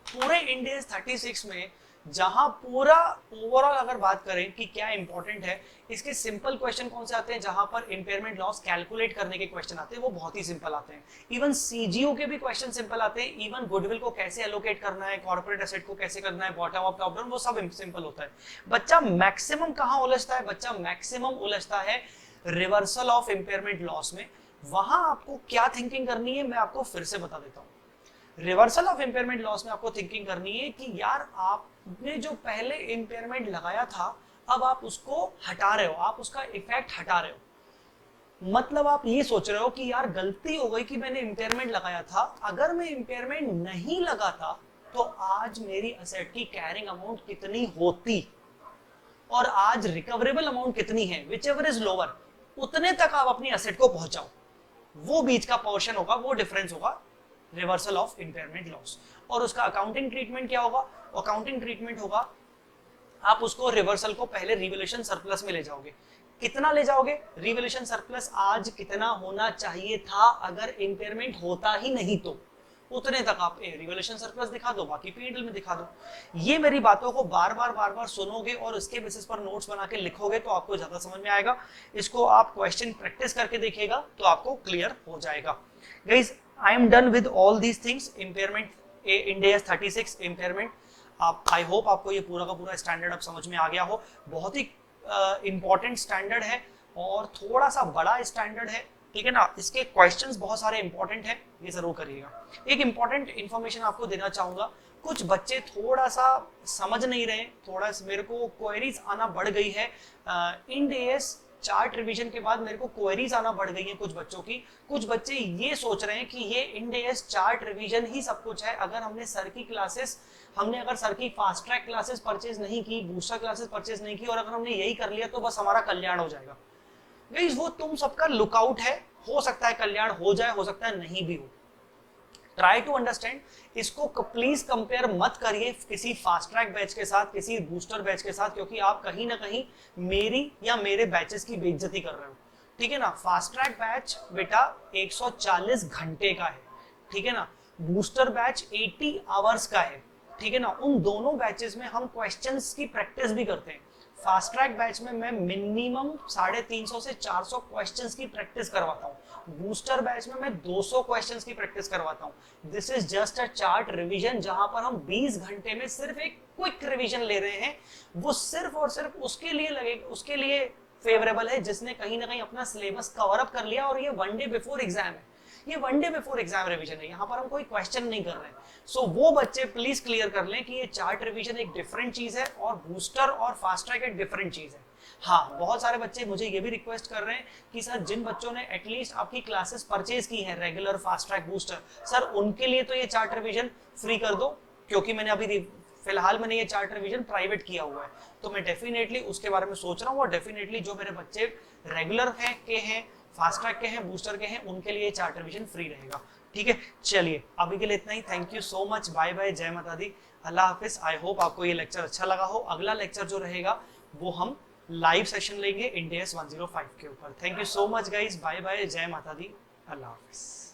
पूरे इंडेज 36 में जहां पूरा ओवरऑल अगर बात करें कि क्या इंपॉर्टेंट है, इसके सिंपल क्वेश्चन कौन से आते हैं? जहां पर इंपेयरमेंट लॉस कैलकुलेट करने के क्वेश्चन आते हैं वो बहुत ही सिंपल आते हैं। इवन सीजीओ के भी क्वेश्चन सिंपल आते हैं। इवन गुडविल को कैसे एलोकेट करना है, कॉर्पोरेट एसेट को कैसे करना है, बॉटम अप टॉप डाउन, वो सब सिंपल होता है। बच्चा मैक्सिमम कहां उलझता है? बच्चा मैक्सिमम उलझता है रिवर्सल ऑफ इंपेयरमेंट लॉस में। वहां आपको क्या थिंकिंग करनी है मैं आपको फिर से बता देता हूं। रिवर्सल ऑफ इंपेयरमेंट लॉस में आपको थिंकिंग करनी है कि यार आपने जो पहले इंपेयरमेंट लगाया था अब आप उसको हटा रहे हो, आप उसका इफेक्ट हटा रहे हो। मतलब आप ये सोच रहे हो कि यार गलती हो गई कि मैंने इंपेयरमेंट लगाया था, अगर मैं इंपेयरमेंट नहीं लगाता तो आज मेरी असेट की कैरिंग अमाउंट कितनी होती और आज रिकवरेबल अमाउंट कितनी है, विच एवर इज लोअर, उतने तक आप अपनी असेट को पहुंचाओ। वो बीच का पोर्शन होगा, वो डिफरेंस होगा रिवर्सल ऑफ इंपेयरमेंट लॉस। और उसका अकाउंटिंग ट्रीटमेंट क्या होगा? अकाउंटिंग ट्रीटमेंट होगा आप उसको रिवर्सल को पहले रिवैल्यूएशन सरप्लस में ले जाओगे। कितना ले जाओगे? रिवैल्यूएशन सरप्लस आज कितना होना चाहिए था अगर इंपेयरमेंट होता ही नहीं तो उतने तक आप रिवैल्यूएशन सरप्लस दिखा दो, बाकी P&L में दिखा दो। ये मेरी बातों को बार बार सुनोगे और उसके बेसिस पर नोट्स बना के लिखोगे तो आपको ज्यादा समझ में आएगा। इसको आप क्वेश्चन प्रैक्टिस करके देखिएगा तो आपको क्लियर हो जाएगा। Guys I am done with all these things. Impairment Ind AS 36 impairment. I hope आपको ये पूरा का पूरा स्टैंडर्ड अब समझ में आ गया हो। बहुत ही इंपॉर्टेंट स्टैंडर्ड है और थोड़ा सा बड़ा स्टैंडर्ड है, ठीक है ना। इसके क्वेश्चंस बहुत सारे इंपॉर्टेंट है, ये जरूर करिएगा। एक इंपॉर्टेंट इन्फॉर्मेशन आपको देना चाहूंगा, कुछ बच्चे थोड़ा सा समझ नहीं रहे, थोड़ा मेरे को क्वेरीज आना बढ़ गई है। इंड एएस चार्ट रिवीजन के बाद मेरे को क्वेरीज आना बढ़ गई है कुछ बच्चों की। कुछ बच्चे ये सोच रहे हैं कि ये इंड एएस चार्ट रिवीजन ही सब कुछ है। अगर हमने सर की फास्ट ट्रैक क्लासेस परचेज नहीं की, बूस्टर क्लासेस परचेज नहीं की और अगर हमने यही कर लिया तो बस हमारा कल्याण हो जाएगा। गाइस वो तुम सबका लुकआउट है, हो सकता है कल्याण हो जाए, हो सकता है नहीं भी हो। ट्राई टू अंडरस्टैंड, इसको प्लीज कंपेयर मत करिए किसी फास्ट ट्रैक बैच के साथ, किसी बूस्टर बैच के साथ, क्योंकि आप कहीं ना कहीं मेरी या मेरे बैचेस की बेइज्जती कर रहे हो, ठीक है ना। फास्ट ट्रैक बैच बेटा 140 घंटे का है, ठीक है ना। बूस्टर बैच 80 आवर्स का है, ठीक है ना। उन दोनों बैचेस में हम क्वेश्चंस की प्रैक्टिस भी करते हैं। फास्ट ट्रैक बैच में मैं मिनिमम 350 से 400 क्वेश्चंस की प्रैक्टिस करवाता हूँ। बूस्टर बैच में मैं 200 क्वेश्चंस की प्रैक्टिस करवाता हूँ। This is just a chart revision, जहां पर हम 20 घंटे में सिर्फ एक क्विक रिवीजन ले रहे हैं। वो सिर्फ और सिर्फ उसके लिए लगेगा, उसके लिए फेवरेबल है जिसने कहीं ना कहीं अपना सिलेबस कवर अप कर लिया, और ये 1 डे बिफोर एग्जाम है, ये 1 डे बिफोर एग्जाम रिवीजन है, यहाँ पर हम कोई क्वेश्चन नहीं कर रहे हैं। सो वो बच्चे प्लीज क्लियर कर लें कि ये चार्ट रिवीजन एक डिफरेंट चीज है और बूस्टर और फास्ट ट्रैक एक डिफरेंट चीज है। हाँ, बहुत सारे बच्चे मुझे ये भी रिक्वेस्ट कर रहे हैं कि सर जिन बच्चों ने एटलीस्ट आपकी क्लासेस परचेज की है, regular, fast track, booster, sir उनके लिए तो ये चार्ट रिवीजन फ्री कर दो, क्योंकि मैंने अभी फिलहाल मैंने ये चार्ट रिवीजन प्राइवेट किया हुआ है, तो मैं डेफिनेटली उसके बारे में सोच रहा हूँ, और डेफिनेटली जो मेरे बच्चे रेगुलर हैं, फास्ट ट्रैक के हैं, बूस्टर के हैं, उनके लिए चार्ट रिवीजन फ्री रहेगा, ठीक है। चलिए अभी के लिए इतना ही, thank you so much, bye bye, जय माता दी, अल्लाह हाफिज। आई होप आपको ये लेक्चर अच्छा लगा हो। अगला लेक्चर जो रहेगा वो हम लाइव सेशन लेंगे इंड AS 105 के ऊपर। Thank you so much guys, bye bye, जय माता दी, अल्लाह हाफिज।